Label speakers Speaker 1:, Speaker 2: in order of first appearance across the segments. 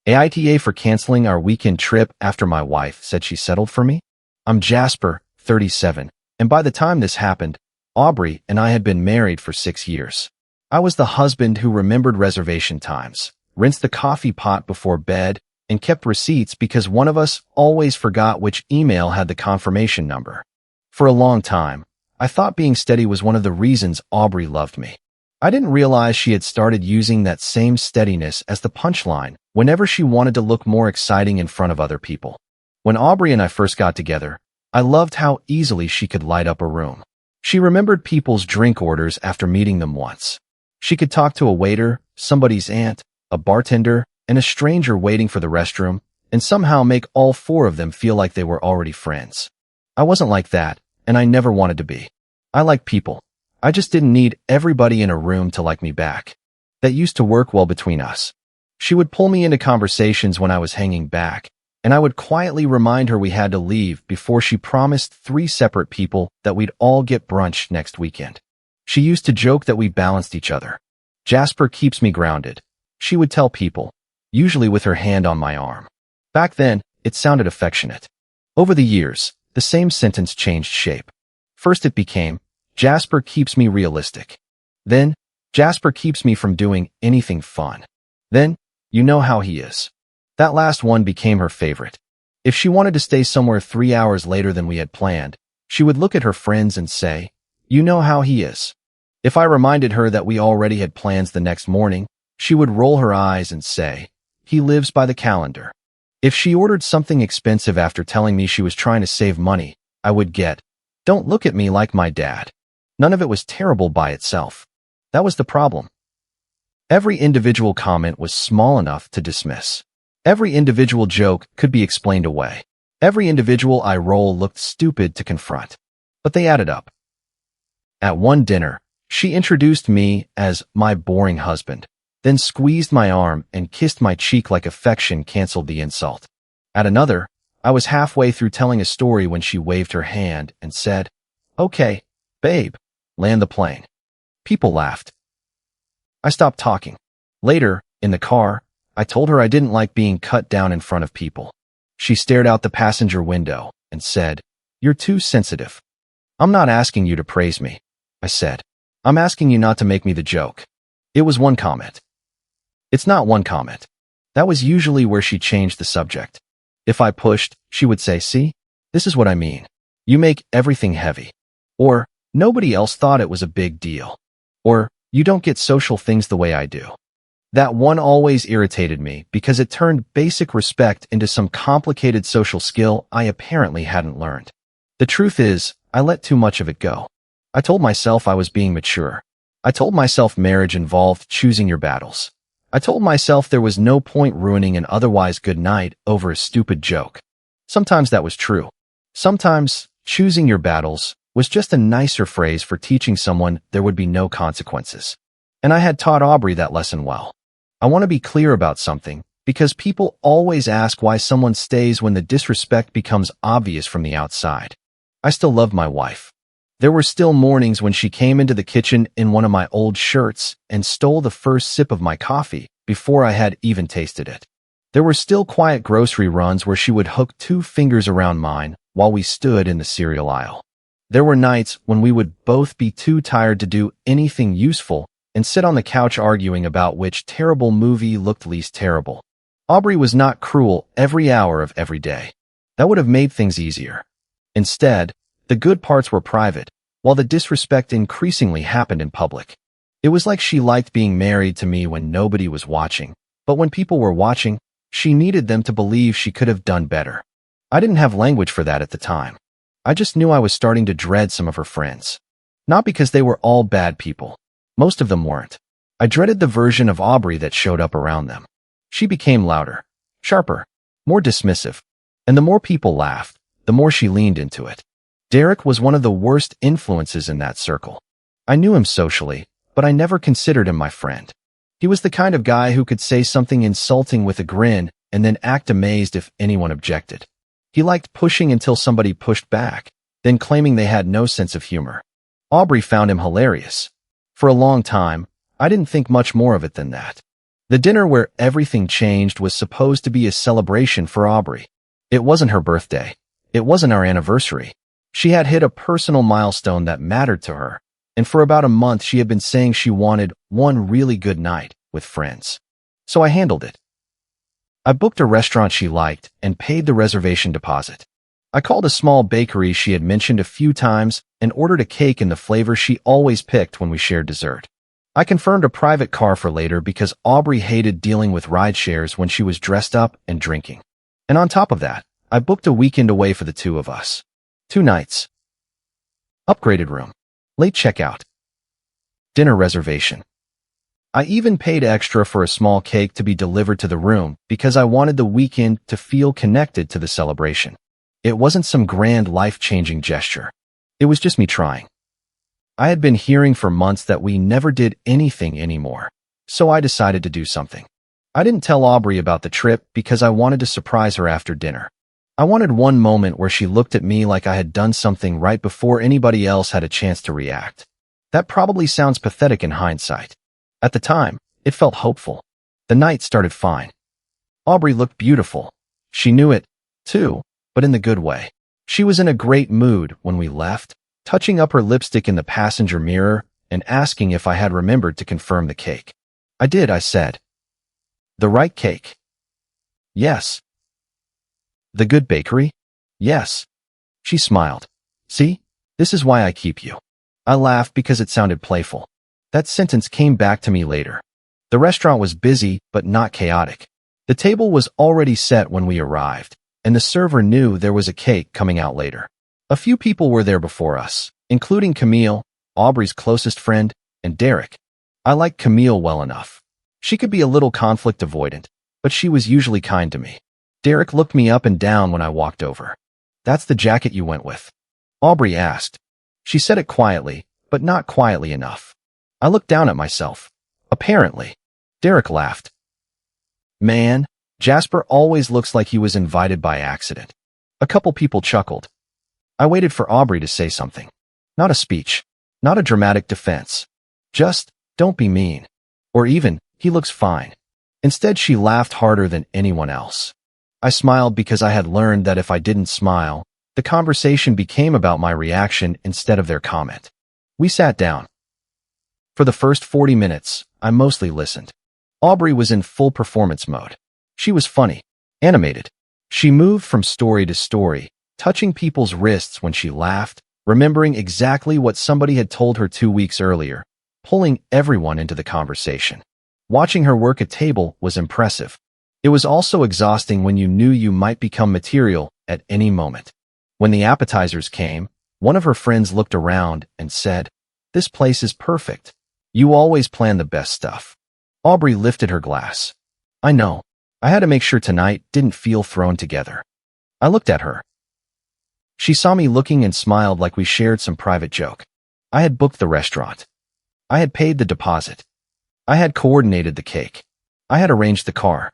Speaker 1: AITA for canceling our weekend trip after my wife said she settled for me? I'm Jasper, 37, and by the time this happened, Aubrey and I had been married for 6 years. I was the husband who remembered reservation times, rinsed the coffee pot before bed, and kept receipts because one of us always forgot which email had the confirmation number. For a long time, I thought being steady was one of the reasons Aubrey loved me. I didn't realize she had started using that same steadiness as the punchline whenever she wanted to look more exciting in front of other people. When Aubrey and I first got together, I loved how easily she could light up a room. She remembered people's drink orders after meeting them once. She could talk to a waiter, somebody's aunt, a bartender, and a stranger waiting for the restroom, and somehow make all 4 of them feel like they were already friends. I wasn't like that, and I never wanted to be. I like people. I just didn't need everybody in a room to like me back. That used to work well between us. She would pull me into conversations when I was hanging back, and I would quietly remind her we had to leave before she promised 3 separate people that we'd all get brunch next weekend. She used to joke that we balanced each other. Jasper keeps me grounded, she would tell people, usually with her hand on my arm. Back then, it sounded affectionate. Over the years, the same sentence changed shape. First it became, Jasper keeps me realistic. Then, Jasper keeps me from doing anything fun. Then, you know how he is. That last one became her favorite. If she wanted to stay somewhere 3 hours later than we had planned, she would look at her friends and say, you know how he is. If I reminded her that we already had plans the next morning, she would roll her eyes and say, he lives by the calendar. If she ordered something expensive after telling me she was trying to save money, I would get, don't look at me like my dad. None of it was terrible by itself. That was the problem. Every individual comment was small enough to dismiss. Every individual joke could be explained away. Every individual eye roll looked stupid to confront. But they added up. At one dinner, she introduced me as my boring husband, then squeezed my arm and kissed my cheek like affection canceled the insult. At another, I was halfway through telling a story when she waved her hand and said, okay, babe, land the plane. People laughed. I stopped talking. Later, in the car, I told her I didn't like being cut down in front of people. She stared out the passenger window and said, you're too sensitive. I'm not asking you to praise me, I said. I'm asking you not to make me the joke. It was one comment. It's not one comment. That was usually where she changed the subject. If I pushed, she would say, see, this is what I mean. You make everything heavy. Or, nobody else thought it was a big deal. Or, you don't get social things the way I do. That one always irritated me because it turned basic respect into some complicated social skill I apparently hadn't learned. The truth is, I let too much of it go. I told myself I was being mature. I told myself marriage involved choosing your battles. I told myself there was no point ruining an otherwise good night over a stupid joke. Sometimes that was true. Sometimes, choosing your battles was just a nicer phrase for teaching someone there would be no consequences. And I had taught Aubrey that lesson well. I want to be clear about something, because people always ask why someone stays when the disrespect becomes obvious from the outside. I still loved my wife. There were still mornings when she came into the kitchen in one of my old shirts and stole the first sip of my coffee before I had even tasted it. There were still quiet grocery runs where she would hook 2 fingers around mine while we stood in the cereal aisle. There were nights when we would both be too tired to do anything useful and sit on the couch arguing about which terrible movie looked least terrible. Aubrey was not cruel every hour of every day. That would have made things easier. Instead, the good parts were private, while the disrespect increasingly happened in public. It was like she liked being married to me when nobody was watching, but when people were watching, she needed them to believe she could have done better. I didn't have language for that at the time. I just knew I was starting to dread some of her friends. Not because they were all bad people. Most of them weren't. I dreaded the version of Aubrey that showed up around them. She became louder, sharper, more dismissive, and the more people laughed, the more she leaned into it. Derek was one of the worst influences in that circle. I knew him socially, but I never considered him my friend. He was the kind of guy who could say something insulting with a grin and then act amazed if anyone objected. He liked pushing until somebody pushed back, then claiming they had no sense of humor. Aubrey found him hilarious. For a long time, I didn't think much more of it than that. The dinner where everything changed was supposed to be a celebration for Aubrey. It wasn't her birthday. It wasn't our anniversary. She had hit a personal milestone that mattered to her, and for about a month she had been saying she wanted one really good night with friends. So I handled it. I booked a restaurant she liked and paid the reservation deposit. I called a small bakery she had mentioned a few times and ordered a cake in the flavor she always picked when we shared dessert. I confirmed a private car for later because Aubrey hated dealing with ride shares when she was dressed up and drinking. And on top of that, I booked a weekend away for the two of us. 2 nights. Upgraded room. Late checkout. Dinner reservation. I even paid extra for a small cake to be delivered to the room because I wanted the weekend to feel connected to the celebration. It wasn't some grand life-changing gesture. It was just me trying. I had been hearing for months that we never did anything anymore, so I decided to do something. I didn't tell Aubrey about the trip because I wanted to surprise her after dinner. I wanted one moment where she looked at me like I had done something right before anybody else had a chance to react. That probably sounds pathetic in hindsight. At the time, it felt hopeful. The night started fine. Aubrey looked beautiful. She knew it, too, but in the good way. She was in a great mood when we left, touching up her lipstick in the passenger mirror and asking if I had remembered to confirm the cake. I did, I said. The right cake? Yes. The good bakery? Yes. She smiled. See? This is why I keep you. I laughed because it sounded playful. That sentence came back to me later. The restaurant was busy, but not chaotic. The table was already set when we arrived, and the server knew there was a cake coming out later. A few people were there before us, including Camille, Aubrey's closest friend, and Derek. I liked Camille well enough. She could be a little conflict avoidant, but she was usually kind to me. Derek looked me up and down when I walked over. That's the jacket you went with? Aubrey asked. She said it quietly, but not quietly enough. I looked down at myself. Apparently. Derek laughed. Man, Jasper always looks like he was invited by accident. A couple people chuckled. I waited for Aubrey to say something. Not a speech. Not a dramatic defense. Just, don't be mean. Or even, he looks fine. Instead, she laughed harder than anyone else. I smiled because I had learned that if I didn't smile, the conversation became about my reaction instead of their comment. We sat down. For the first 40 minutes, I mostly listened. Aubrey was in full performance mode. She was funny, animated. She moved from story to story, touching people's wrists when she laughed, remembering exactly what somebody had told her 2 weeks earlier, pulling everyone into the conversation. Watching her work a table was impressive. It was also exhausting when you knew you might become material at any moment. When the appetizers came, one of her friends looked around and said, "This place is perfect. You always plan the best stuff." Aubrey lifted her glass. I know. I had to make sure tonight didn't feel thrown together. I looked at her. She saw me looking and smiled like we shared some private joke. I had booked the restaurant. I had paid the deposit. I had coordinated the cake. I had arranged the car.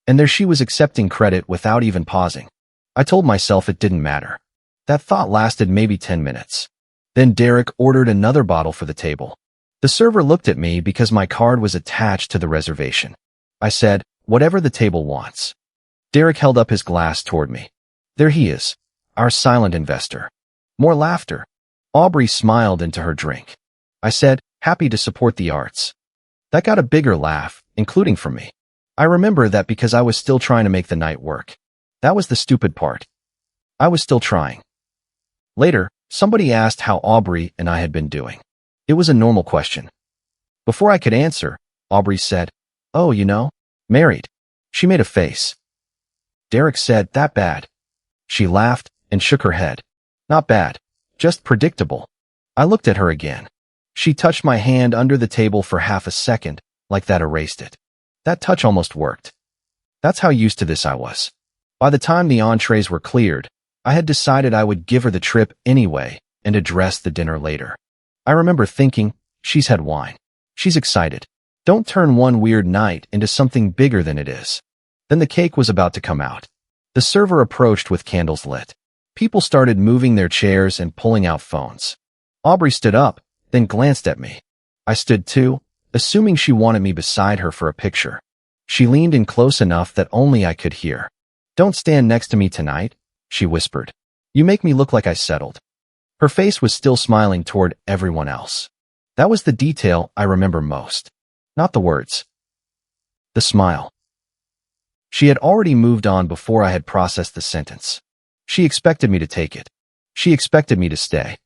Speaker 1: And there she was accepting credit without even pausing. I told myself it didn't matter. That thought lasted maybe 10 minutes. Then Derek ordered another bottle for the table. The server looked at me because my card was attached to the reservation. I said, "Whatever the table wants." Derek held up his glass toward me. There he is, our silent investor. More laughter. Aubrey smiled into her drink. I said, "Happy to support the arts." That got a bigger laugh, including from me. I remember that because I was still trying to make the night work. That was the stupid part. I was still trying. Later, somebody asked how Aubrey and I had been doing. It was a normal question. Before I could answer, Aubrey said, "Oh, you know, married." She made a face. Derek said, "That bad?" She laughed and shook her head. "Not bad. Just predictable." I looked at her again. She touched my hand under the table for half a second, like that erased it. That touch almost worked. That's how used to this I was. By the time the entrees were cleared, I had decided I would give her the trip anyway and address the dinner later. I remember thinking, she's had wine. She's excited. Don't turn one weird night into something bigger than it is. Then the cake was about to come out. The server approached with candles lit. People started moving their chairs and pulling out phones. Aubrey stood up, then glanced at me. I stood too, assuming she wanted me beside her for a picture. She leaned in close enough that only I could hear. "Don't stand next to me tonight," she whispered. "You make me look like I settled." Her face was still smiling toward everyone else. That was the detail I remember most. Not the words. The smile. She had already moved on before I had processed the sentence. She expected me to take it. She expected me to stay.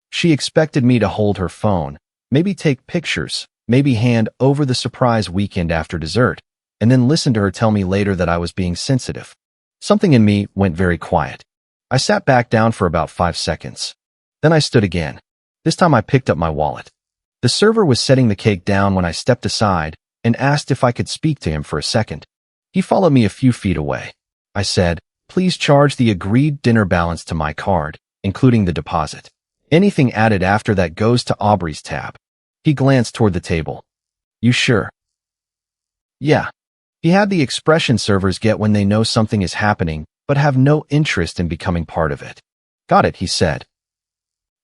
Speaker 1: She expected me to hold her phone, maybe take pictures, maybe hand over the surprise weekend after dessert, and then listen to her tell me later that I was being sensitive. Something in me went very quiet. I sat back down for about 5 seconds. Then I stood again. This time I picked up my wallet. The server was setting the cake down when I stepped aside and asked if I could speak to him for a second. He followed me a few feet away. I said, "Please charge the agreed dinner balance to my card, including the deposit. Anything added after that goes to Aubrey's tab." He glanced toward the table. "You sure?" "Yeah." He had the expression servers get when they know something is happening but have no interest in becoming part of it. "Got it," he said.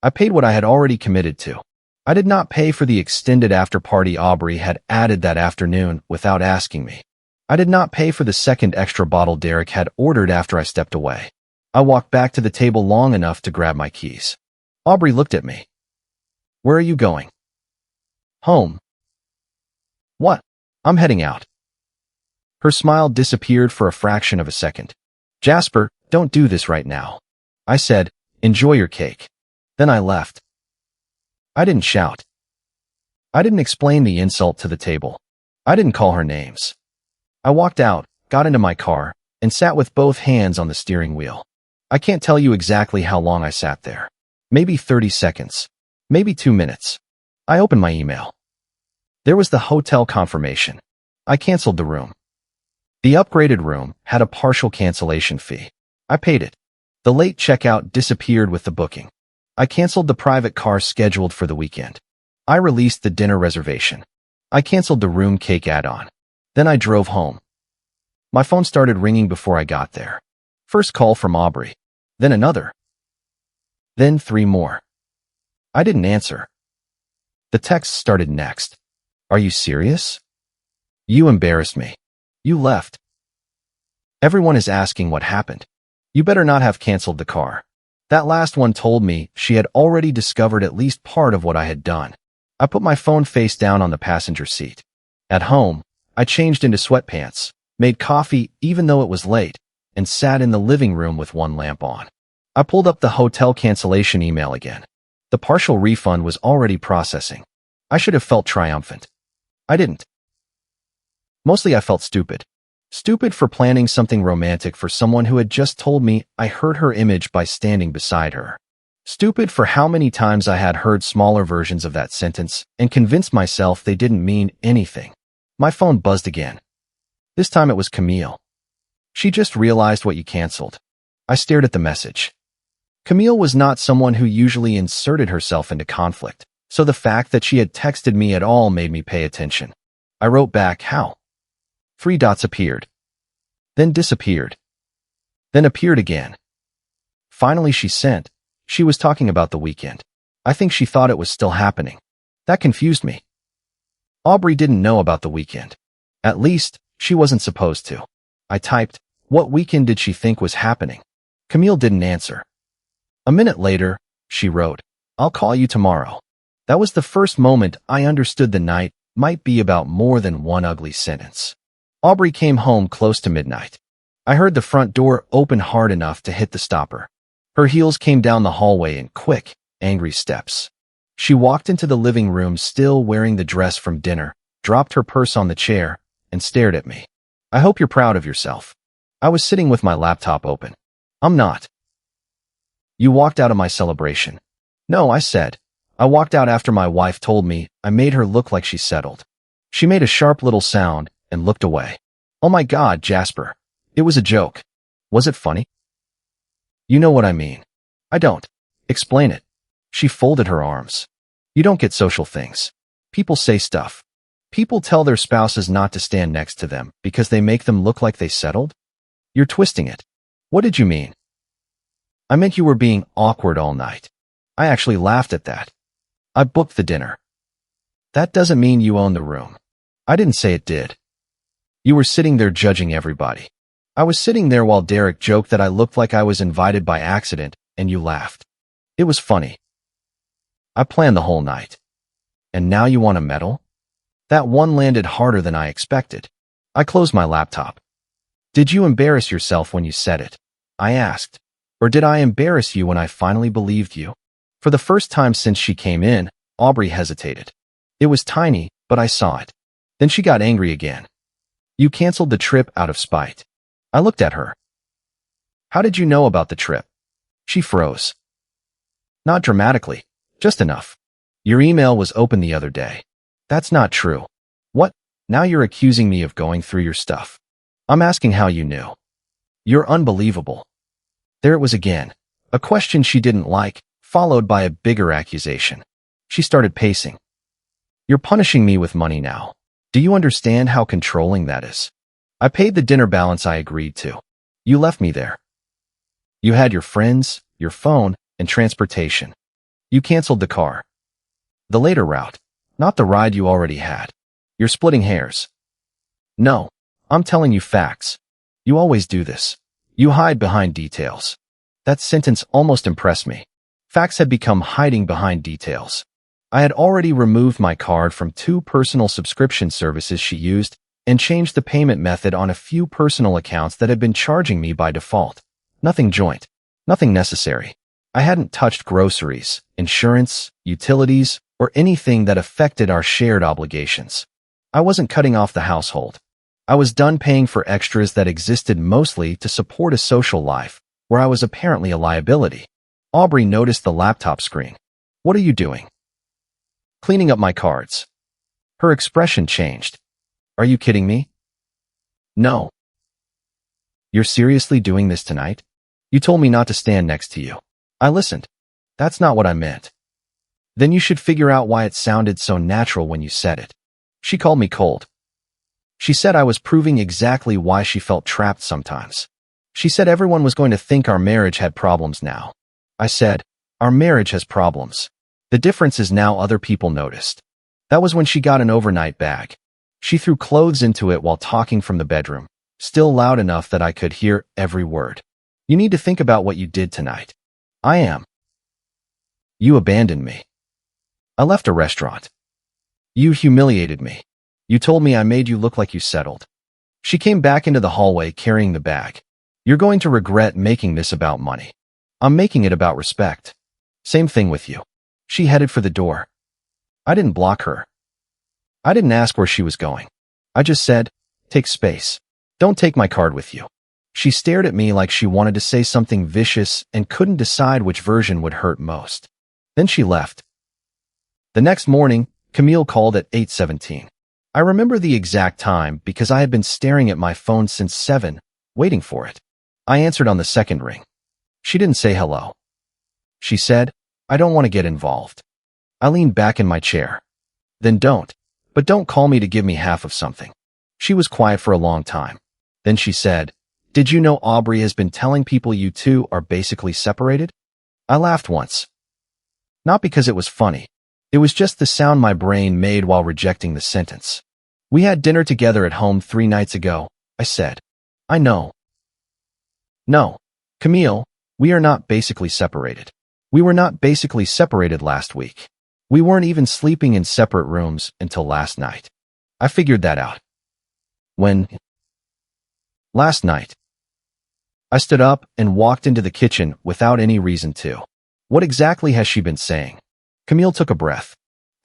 Speaker 1: I paid what I had already committed to. I did not pay for the extended after-party Aubrey had added that afternoon without asking me. I did not pay for the second extra bottle Derek had ordered after I stepped away. I walked back to the table long enough to grab my keys. Aubrey looked at me. "Where are you going?" "Home." "What?" "I'm heading out." Her smile disappeared for a fraction of a second. "Jasper, don't do this right now." I said, "Enjoy your cake." Then I left. I didn't shout. I didn't explain the insult to the table. I didn't call her names. I walked out, got into my car, and sat with both hands on the steering wheel. I can't tell you exactly how long I sat there. Maybe 30 seconds. Maybe 2 minutes. I opened my email. There was the hotel confirmation. I canceled the room. The upgraded room had a partial cancellation fee. I paid it. The late checkout disappeared with the booking. I canceled the private car scheduled for the weekend. I released the dinner reservation. I canceled the room cake add-on. Then I drove home. My phone started ringing before I got there. First call from Aubrey. Then another. Then 3 more. I didn't answer. The text started next. "Are you serious? You embarrassed me. You left. Everyone is asking what happened. You better not have canceled the car." That last one told me she had already discovered at least part of what I had done. I put my phone face down on the passenger seat. At home, I changed into sweatpants, made coffee even though it was late, and sat in the living room with one lamp on. I pulled up the hotel cancellation email again. The partial refund was already processing. I should have felt triumphant. I didn't. Mostly I felt stupid. Stupid for planning something romantic for someone who had just told me I hurt her image by standing beside her. Stupid for how many times I had heard smaller versions of that sentence and convinced myself they didn't mean anything. My phone buzzed again. This time it was Camille. "She just realized what you canceled." I stared at the message. Camille was not someone who usually inserted herself into conflict, so the fact that she had texted me at all made me pay attention. I wrote back, "How?" 3 dots appeared. Then disappeared. Then appeared again. Finally she sent. She was talking about the weekend. I think she thought it was still happening. That confused me. Aubrey didn't know about the weekend. At least, she wasn't supposed to. I typed, "What weekend did she think was happening?" Camille didn't answer. A minute later, she wrote, "I'll call you tomorrow." That was the first moment I understood the night might be about more than one ugly sentence. Aubrey came home close to midnight. I heard the front door open hard enough to hit the stopper. Her heels came down the hallway in quick, angry steps. She walked into the living room still wearing the dress from dinner, dropped her purse on the chair, and stared at me. "I hope you're proud of yourself." I was sitting with my laptop open. "I'm not." "You walked out of my celebration." "No," I said. "I walked out after my wife told me I made her look like she settled." She made a sharp little sound and looked away. "Oh my God, Jasper. It was a joke." "Was it funny?" "You know what I mean." "I don't." "Explain it." She folded her arms. "You don't get social things. People say stuff. People tell their spouses not to stand next to them because they make them look like they settled? You're twisting it." "What did you mean?" "I meant you were being awkward all night." I actually laughed at that. "I booked the dinner." "That doesn't mean you own the room." "I didn't say it did." You were sitting there judging everybody. I was sitting there while Derek joked that I looked like I was invited by accident, and you laughed. It was funny. I planned the whole night. And now you want a medal? That one landed harder than I expected. I closed my laptop. Did you embarrass yourself when you said it? I asked. Or did I embarrass you when I finally believed you? For the first time since she came in, Aubrey hesitated. It was tiny, but I saw it. Then she got angry again. You canceled the trip out of spite. I looked at her. How did you know about the trip? She froze. Not dramatically, just enough. Your email was open the other day. That's not true. What? Now you're accusing me of going through your stuff. I'm asking how you knew. You're unbelievable. There it was again. A question she didn't like, followed by a bigger accusation. She started pacing. You're punishing me with money now. Do you understand how controlling that is? I paid the dinner balance I agreed to. You left me there. You had your friends, your phone, and transportation. You canceled the car. The later route, not the ride you already had. You're splitting hairs. No, I'm telling you facts. You always do this. You hide behind details. That sentence almost impressed me. Facts had become hiding behind details. I had already removed my card from 2 personal subscription services she used and changed the payment method on a few personal accounts that had been charging me by default. Nothing joint. Nothing necessary. I hadn't touched groceries, insurance, utilities, or anything that affected our shared obligations. I wasn't cutting off the household. I was done paying for extras that existed mostly to support a social life, where I was apparently a liability. Aubrey noticed the laptop screen. What are you doing? Cleaning up my cards. Her expression changed. Are you kidding me? No. You're seriously doing this tonight? You told me not to stand next to you. I listened. That's not what I meant. Then you should figure out why it sounded so natural when you said it. She called me cold. She said I was proving exactly why she felt trapped sometimes. She said everyone was going to think our marriage had problems now. I said, our marriage has problems. The difference is now other people noticed. That was when she got an overnight bag. She threw clothes into it while talking from the bedroom, still loud enough that I could hear every word. You need to think about what you did tonight. I am. You abandoned me. I left a restaurant. You humiliated me. You told me I made you look like you settled. She came back into the hallway carrying the bag. You're going to regret making this about money. I'm making it about respect. Same thing with you. She headed for the door. I didn't block her. I didn't ask where she was going. I just said, take space. Don't take my card with you. She stared at me like she wanted to say something vicious and couldn't decide which version would hurt most. Then she left. The next morning, Camille called at 8:17. I remember the exact time because I had been staring at my phone since 7, waiting for it. I answered on the second ring. She didn't say hello. She said, I don't want to get involved. I leaned back in my chair. Then don't. But don't call me to give me half of something. She was quiet for a long time. Then she said, did you know Aubrey has been telling people you two are basically separated? I laughed once. Not because it was funny. It was just the sound my brain made while rejecting the sentence. We had dinner together at home 3 nights ago, I said. I know. No, Camille, we are not basically separated. We were not basically separated last week. We weren't even sleeping in separate rooms until last night. I figured that out. When? Last night. I stood up and walked into the kitchen without any reason to. What exactly has she been saying? Camille took a breath.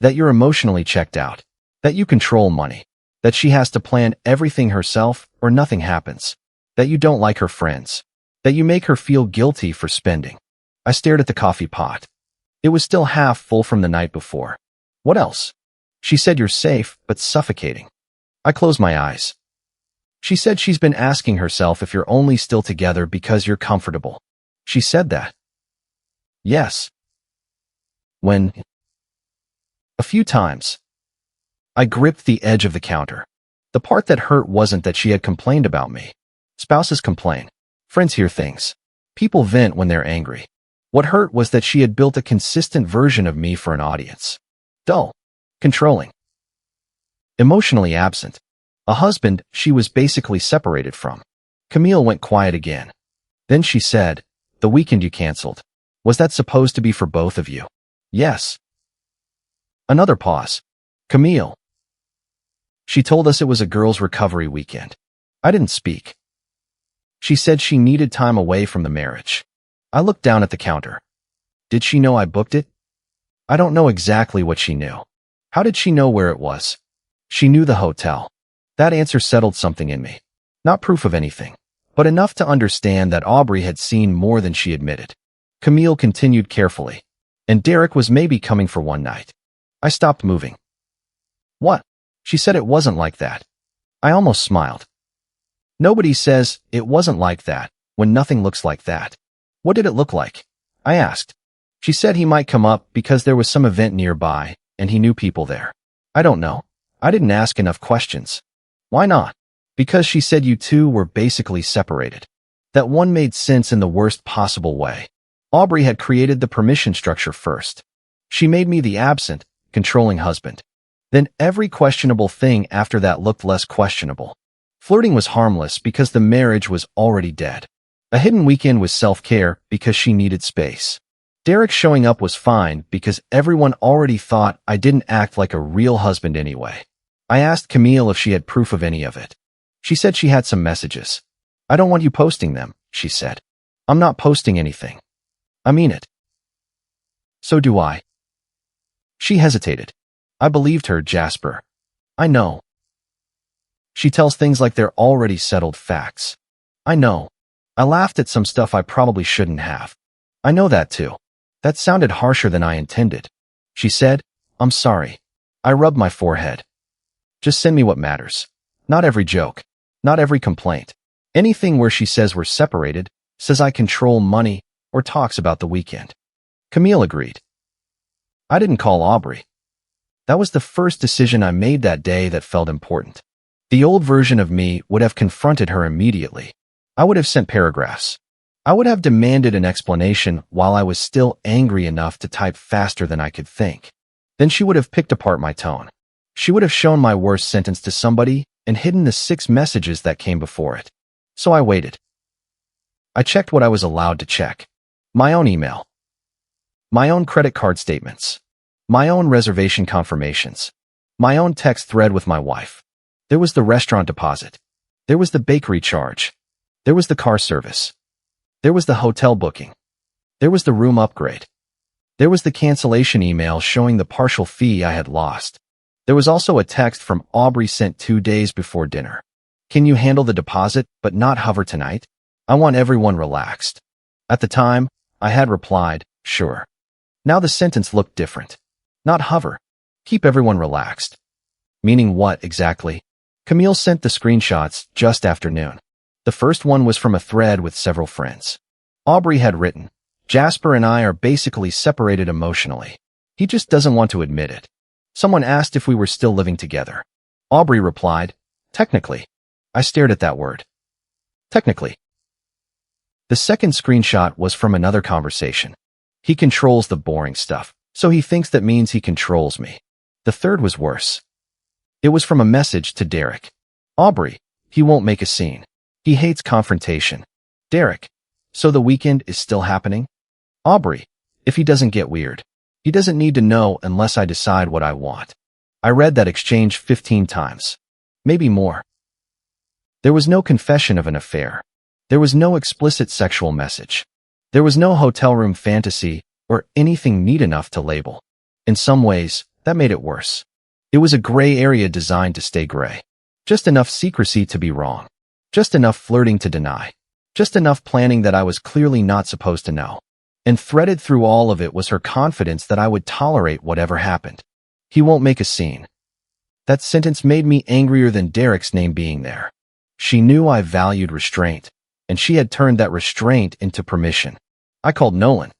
Speaker 1: That you're emotionally checked out. That you control money. That she has to plan everything herself or nothing happens. That you don't like her friends. That you make her feel guilty for spending. I stared at the coffee pot. It was still half full from the night before. What else? She said you're safe, but suffocating. I closed my eyes. She said she's been asking herself if you're only still together because you're comfortable. She said that. Yes. When? A few times. I gripped the edge of the counter. The part that hurt wasn't that she had complained about me. Spouses complain. Friends hear things. People vent when they're angry. What hurt was that she had built a consistent version of me for an audience. Dull. Controlling. Emotionally absent. A husband she was basically separated from. Camille went quiet again. Then she said, "The weekend you canceled. Was that supposed to be for both of you?" "Yes." Another pause. "Camille." "She told us it was a girls' recovery weekend." I didn't speak. "She said she needed time away from the marriage." I looked down at the counter. Did she know I booked it? I don't know exactly what she knew. How did she know where it was? She knew the hotel. That answer settled something in me. Not proof of anything, but enough to understand that Aubrey had seen more than she admitted. Camille continued carefully. "And Derek was maybe coming for one night." I stopped moving. "What?" She said it wasn't like that. I almost smiled. Nobody says it wasn't like that when nothing looks like that. "What did it look like?" I asked. She said he might come up because there was some event nearby and he knew people there. I don't know. I didn't ask enough questions. Why not? Because she said you two were basically separated. That one made sense in the worst possible way. Aubrey had created the permission structure first. She made me the absent, controlling husband. Then every questionable thing after that looked less questionable. Flirting was harmless because the marriage was already dead. A hidden weekend was self-care because she needed space. Derek showing up was fine because everyone already thought I didn't act like a real husband anyway. I asked Camille if she had proof of any of it. She said she had some messages. "I don't want you posting them," she said. "I'm not posting anything. I mean it." "So do I." She hesitated. I believed her, Jasper. "I know." She tells things like they're already settled facts. "I know." I laughed at some stuff I probably shouldn't have. "I know that too." That sounded harsher than I intended. She said, "I'm sorry." I rubbed my forehead. "Just send me what matters. Not every joke. Not every complaint. Anything where she says we're separated, says I control money, or talks about the weekend." Camille agreed. I didn't call Aubrey. That was the first decision I made that day that felt important. The old version of me would have confronted her immediately. I would have sent paragraphs. I would have demanded an explanation while I was still angry enough to type faster than I could think. Then she would have picked apart my tone. She would have shown my worst sentence to somebody and hidden the 6 messages that came before it. So I waited. I checked what I was allowed to check. My own email. My own credit card statements. My own reservation confirmations. My own text thread with my wife. There was the restaurant deposit. There was the bakery charge. There was the car service. There was the hotel booking. There was the room upgrade. There was the cancellation email showing the partial fee I had lost. There was also a text from Aubrey sent 2 days before dinner. "Can you handle the deposit but not hover tonight? I want everyone relaxed." At the time, I had replied, "Sure." Now the sentence looked different. Not hover. Keep everyone relaxed. Meaning what exactly? Camille sent the screenshots just after noon. The first one was from a thread with several friends. Aubrey had written, "Jasper and I are basically separated emotionally. He just doesn't want to admit it." Someone asked if we were still living together. Aubrey replied, "Technically." I stared at that word. Technically. The second screenshot was from another conversation. "He controls the boring stuff, so he thinks that means he controls me." The third was worse. It was from a message to Derek. "Aubrey, he won't make a scene. He hates confrontation." Derek, "So the weekend is still happening?" Aubrey, "If he doesn't get weird. He doesn't need to know unless I decide what I want." I read that exchange 15 times. Maybe more. There was no confession of an affair. There was no explicit sexual message. There was no hotel room fantasy or anything neat enough to label. In some ways, that made it worse. It was a gray area designed to stay gray. Just enough secrecy to be wrong. Just enough flirting to deny. Just enough planning that I was clearly not supposed to know. And threaded through all of it was her confidence that I would tolerate whatever happened. "He won't make a scene." That sentence made me angrier than Derek's name being there. She knew I valued restraint, and she had turned that restraint into permission. I called Nolan.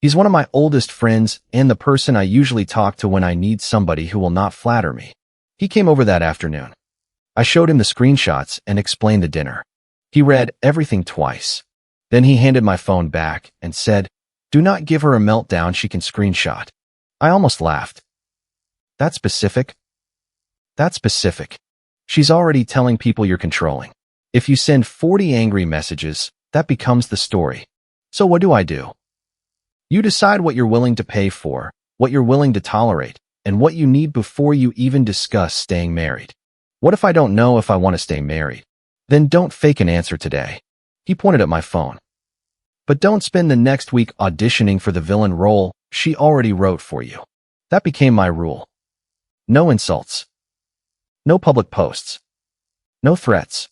Speaker 1: He's one of my oldest friends and the person I usually talk to when I need somebody who will not flatter me. He came over that afternoon. I showed him the screenshots and explained the dinner. He read everything twice. Then he handed my phone back and said, "Do not give her a meltdown she can screenshot." I almost laughed. That specific? That specific. She's already telling people you're controlling. If you send 40 angry messages, that becomes the story. So what do? You decide what you're willing to pay for, what you're willing to tolerate, and what you need before you even discuss staying married. What if I don't know if I want to stay married? Then don't fake an answer today. He pointed at my phone. But don't spend the next week auditioning for the villain role she already wrote for you. That became my rule. No insults. No public posts. No threats.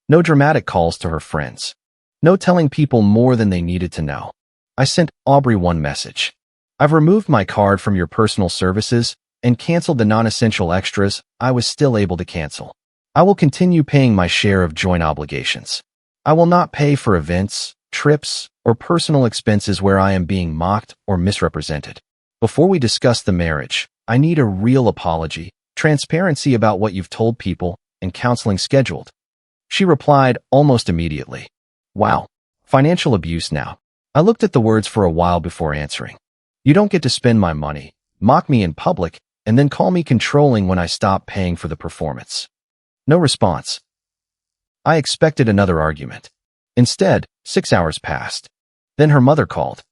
Speaker 1: No dramatic calls to her friends. No telling people more than they needed to know. I sent Aubrey one message. I've removed my card from your personal services and canceled the non-essential extras I was still able to cancel. I will continue paying my share of joint obligations. I will not pay for events, trips, or personal expenses where I am being mocked or misrepresented. Before we discuss the marriage, I need a real apology, transparency about what you've told people, and counseling scheduled. She replied almost immediately. Wow, financial abuse now. I looked at the words for a while before answering. You don't get to spend my money, mock me in public, and then call me controlling when I stop paying for the performance. No response. I expected another argument. Instead, 6 hours passed. Then her mother called.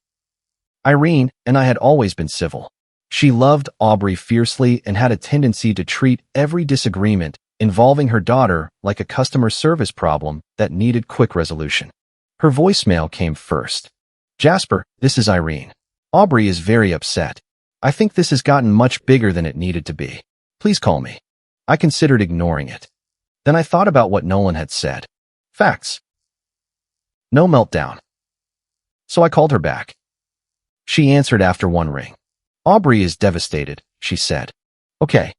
Speaker 1: Irene and I had always been civil. She loved Aubrey fiercely and had a tendency to treat every disagreement involving her daughter like a customer service problem that needed quick resolution. Her voicemail came first. Jasper, this is Irene. Aubrey is very upset. I think this has gotten much bigger than it needed to be. Please call me. I considered ignoring it. Then I thought about what Nolan had said. Facts. No meltdown. So I called her back. She answered after one ring. Aubrey is devastated, she said. Okay.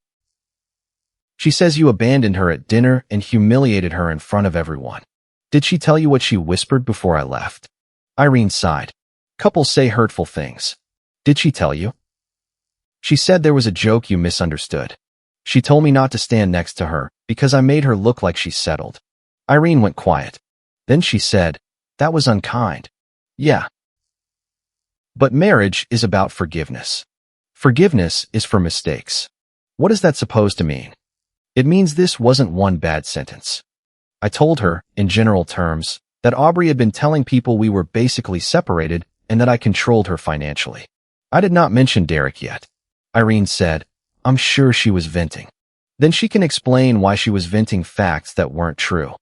Speaker 1: She says you abandoned her at dinner and humiliated her in front of everyone. Did she tell you what she whispered before I left? Irene sighed. Couples say hurtful things. Did she tell you? She said there was a joke you misunderstood. She told me not to stand next to her because I made her look like she settled. Irene went quiet. Then she said, that was unkind. Yeah. But marriage is about forgiveness. Forgiveness is for mistakes. What is that supposed to mean? It means this wasn't one bad sentence. I told her, in general terms, that Aubrey had been telling people we were basically separated and that I controlled her financially. I did not mention Derek yet. Irene said, I'm sure she was venting. Then she can explain why she was venting facts that weren't true.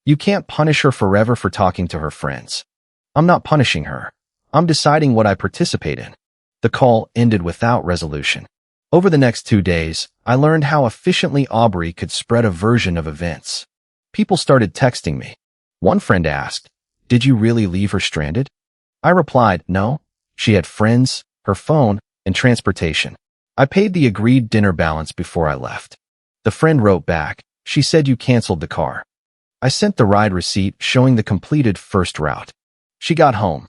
Speaker 1: You can't punish her forever for talking to her friends. I'm not punishing her. I'm deciding what I participate in. The call ended without resolution. Over the next 2 days, I learned how efficiently Aubrey could spread a version of events. People started texting me. One friend asked, did you really leave her stranded? I replied, no. She had friends, her phone, and transportation. I paid the agreed dinner balance before I left. The friend wrote back, she said you canceled the car. I sent the ride receipt showing the completed first route. She got home.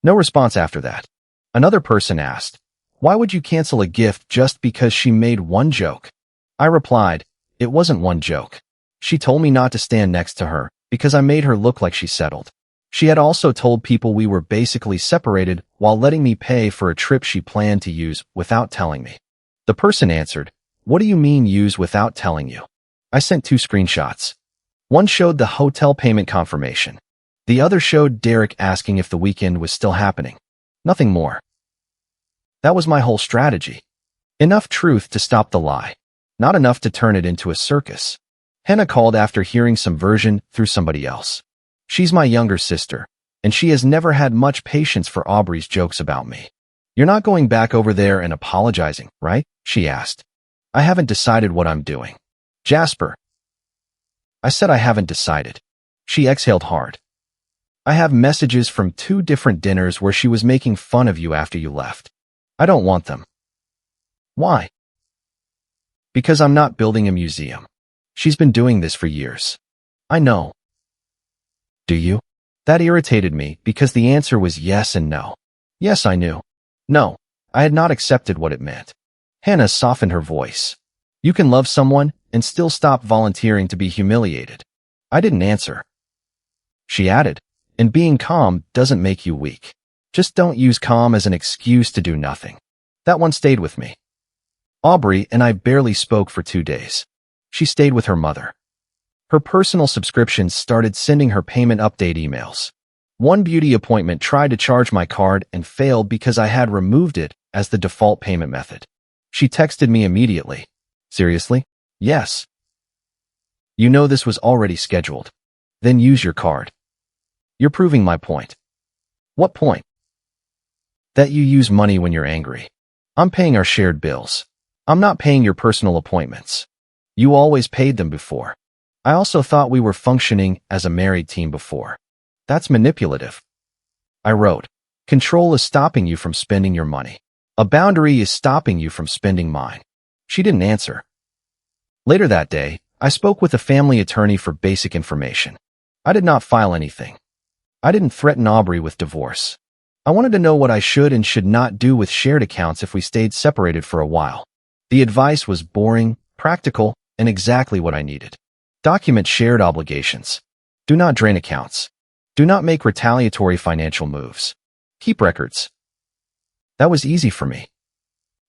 Speaker 1: No response after that. Another person asked, why would you cancel a gift just because she made one joke? I replied, it wasn't one joke. She told me not to stand next to her because I made her look like she settled. She had also told people we were basically separated while letting me pay for a trip she planned to use without telling me. The person answered, what do you mean use without telling you? I sent 2 screenshots. One showed the hotel payment confirmation. The other showed Derek asking if the weekend was still happening. Nothing more. That was my whole strategy. Enough truth to stop the lie. Not enough to turn it into a circus. Hannah called after hearing some version through somebody else. She's my younger sister, and she has never had much patience for Aubrey's jokes about me. You're not going back over there and apologizing, right? She asked. I haven't decided what I'm doing. Jasper. I said I haven't decided. She exhaled hard. I have messages from 2 different dinners where she was making fun of you after you left. I don't want them. Why? Because I'm not building a museum. She's been doing this for years. I know. Do you? That irritated me because the answer was yes and no. Yes, I knew. No, I had not accepted what it meant. Hannah softened her voice. You can love someone and still stop volunteering to be humiliated. I didn't answer. She added, and being calm doesn't make you weak. Just don't use calm as an excuse to do nothing. That one stayed with me. Aubrey and I barely spoke for 2 days. She stayed with her mother. Her personal subscriptions started sending her payment update emails. One beauty appointment tried to charge my card and failed because I had removed it as the default payment method. She texted me immediately. Seriously? Yes. You know this was already scheduled. Then use your card. You're proving my point. What point? That you use money when you're angry. I'm paying our shared bills. I'm not paying your personal appointments. You always paid them before. I also thought we were functioning as a married team before. That's manipulative. I wrote, control is stopping you from spending your money. A boundary is stopping you from spending mine. She didn't answer. Later that day, I spoke with a family attorney for basic information. I did not file anything. I didn't threaten Aubrey with divorce. I wanted to know what I should and should not do with shared accounts if we stayed separated for a while. The advice was boring, practical, and exactly what I needed. Document shared obligations. Do not drain accounts. Do not make retaliatory financial moves. Keep records. That was easy for me.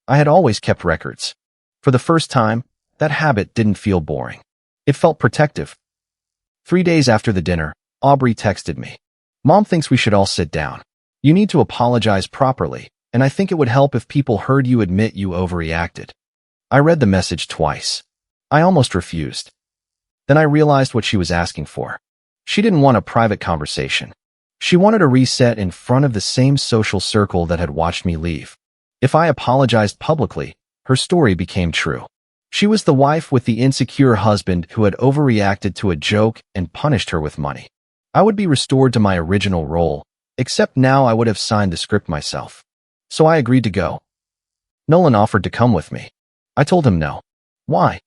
Speaker 1: I had always kept records. For the first time, that habit didn't feel boring. It felt protective. 3 days after the dinner, Aubrey texted me. Mom thinks we should all sit down. You need to apologize properly, and I think it would help if people heard you admit you overreacted. I read the message twice. I almost refused. Then I realized what she was asking for. She didn't want a private conversation. She wanted a reset in front of the same social circle that had watched me leave. If I apologized publicly, her story became true. She was the wife with the insecure husband who had overreacted to a joke and punished her with money. I would be restored to my original role, except now I would have signed the script myself. So I agreed to go. Nolan offered to come with me. I told him no. Why?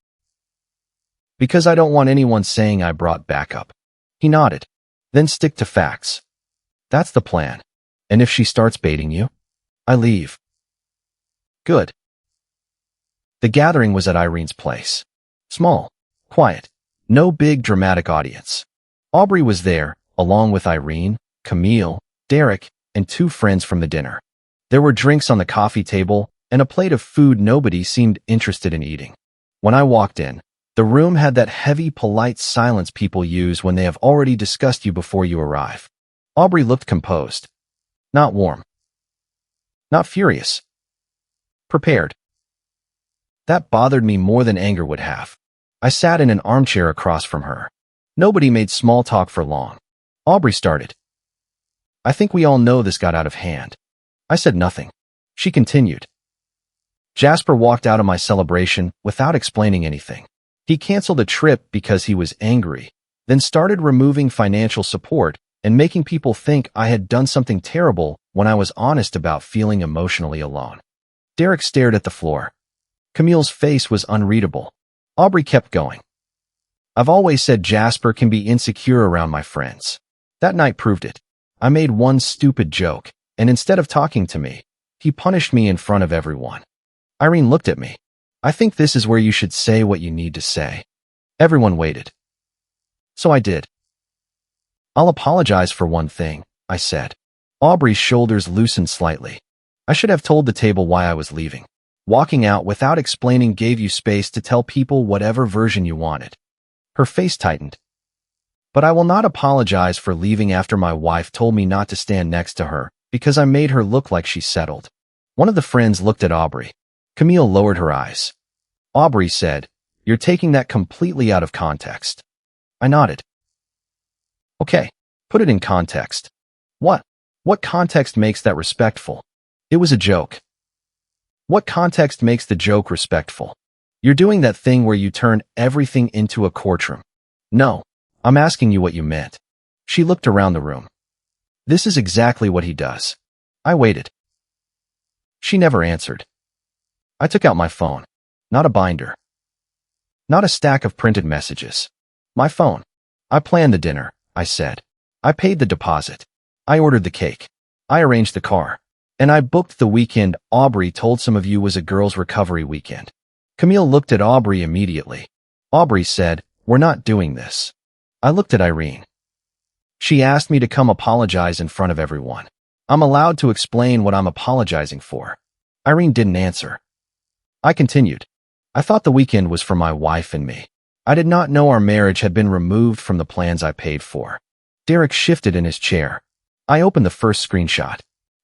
Speaker 1: Because I don't want anyone saying I brought backup. He nodded. Then stick to facts. That's the plan. And if she starts baiting you? I leave. Good. The gathering was at Irene's place. Small, quiet, no big dramatic audience. Aubrey was there, along with Irene, Camille, Derek, and 2 friends from the dinner. There were drinks on the coffee table and a plate of food nobody seemed interested in eating. When I walked in, the room had that heavy, polite silence people use when they have already discussed you before you arrive. Aubrey looked composed. Not warm. Not furious. Prepared. That bothered me more than anger would have. I sat in an armchair across from her. Nobody made small talk for long. Aubrey started. I think we all know this got out of hand. I said nothing. She continued. Jasper walked out of my celebration without explaining anything. He canceled a trip because he was angry, then started removing financial support and making people think I had done something terrible when I was honest about feeling emotionally alone. Derek stared at the floor. Camille's face was unreadable. Aubrey kept going. I've always said Jasper can be insecure around my friends. That night proved it. I made one stupid joke, and instead of talking to me, he punished me in front of everyone. Irene looked at me. I think this is where you should say what you need to say. Everyone waited. So I did. I'll apologize for one thing, I said. Aubrey's shoulders loosened slightly. I should have told the table why I was leaving. Walking out without explaining gave you space to tell people whatever version you wanted. Her face tightened. But I will not apologize for leaving after my wife told me not to stand next to her because I made her look like she settled. One of the friends looked at Aubrey. Camille lowered her eyes. Aubrey said, "You're taking that completely out of context." I nodded. Okay, put it in context. What? What context makes that respectful? It was a joke. What context makes the joke respectful? You're doing that thing where you turn everything into a courtroom. No, I'm asking you what you meant. She looked around the room. This is exactly what he does. I waited. She never answered. I took out my phone. Not a binder. Not a stack of printed messages. My phone. I planned the dinner, I said. I paid the deposit. I ordered the cake. I arranged the car. And I booked the weekend Aubrey told some of you was a girls' recovery weekend. Camille looked at Aubrey immediately. Aubrey said, "We're not doing this." I looked at Irene. She asked me to come apologize in front of everyone. I'm allowed to explain what I'm apologizing for. Irene didn't answer. I continued. I thought the weekend was for my wife and me. I did not know our marriage had been removed from the plans I paid for. Derek shifted in his chair. I opened the first screenshot.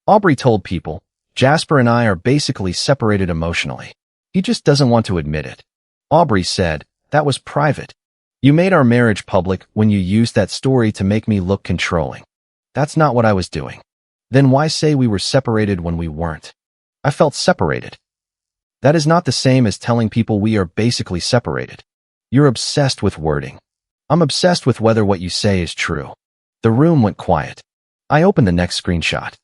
Speaker 1: Aubrey told people, Jasper and I are basically separated emotionally. He just doesn't want to admit it. Aubrey said, that was private. You made our marriage public when you used that story to make me look controlling. That's not what I was doing. Then why say we were separated when we weren't? I felt separated. That is not the same as telling people we are basically separated. You're obsessed with wording. I'm obsessed with whether what you say is true. The room went quiet. I opened the next screenshot.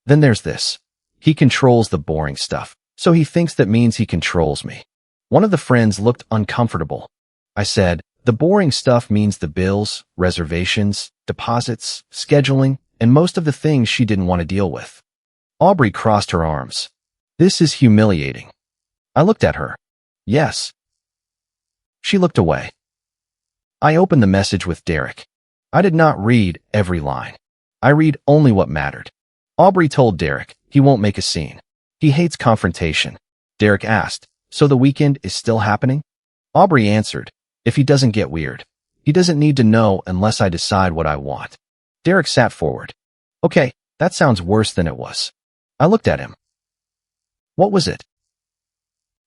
Speaker 1: Then there's this. He controls the boring stuff, so he thinks that means he controls me. One of the friends looked uncomfortable. I said, the boring stuff means the bills, reservations, deposits, scheduling, and most of the things she didn't want to deal with. Aubrey crossed her arms. This is humiliating. I looked at her. Yes. She looked away. I opened the message with Derek. I did not read every line. I read only what mattered. Aubrey told Derek he won't make a scene. He hates confrontation. Derek asked, so the weekend is still happening? Aubrey answered, if he doesn't get weird. He doesn't need to know unless I decide what I want. Derek sat forward. Okay, that sounds worse than it was. I looked at him. What was it?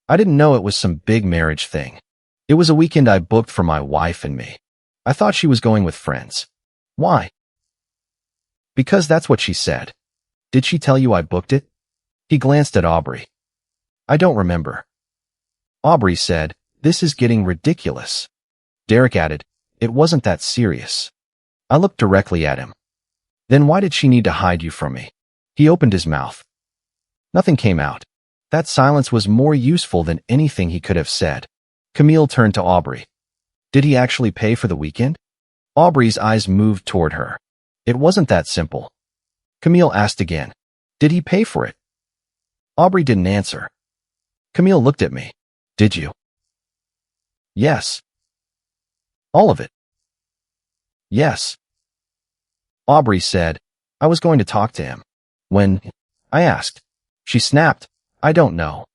Speaker 1: I didn't know it was some big marriage thing. It was a weekend I booked for my wife and me. I thought she was going with friends. Why? Because that's what she said. Did she tell you I booked it? He glanced at Aubrey. I don't remember. Aubrey said, this is getting ridiculous. Derek added, it wasn't that serious. I looked directly at him. Then why did she need to hide you from me? He opened his mouth. Nothing came out. That silence was more useful than anything he could have said. Camille turned to Aubrey. Did he actually pay for the weekend? Aubrey's eyes moved toward her. It wasn't that simple. Camille asked again. Did he pay for it? Aubrey didn't answer. Camille looked at me. Did you? Yes. All of it? Yes. Aubrey said, I was going to talk to him. When? I asked. She snapped, I don't know.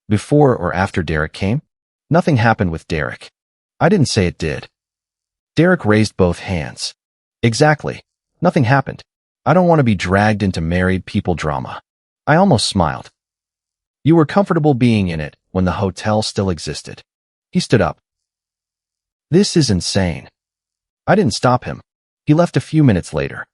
Speaker 1: Before or after Derek came? Nothing happened with Derek. I didn't say it did. Derek raised both hands. Exactly. Nothing happened. I don't want to be dragged into married people drama. I almost smiled. You were comfortable being in it when the hotel still existed. He stood up. This is insane. I didn't stop him. He left a few minutes later.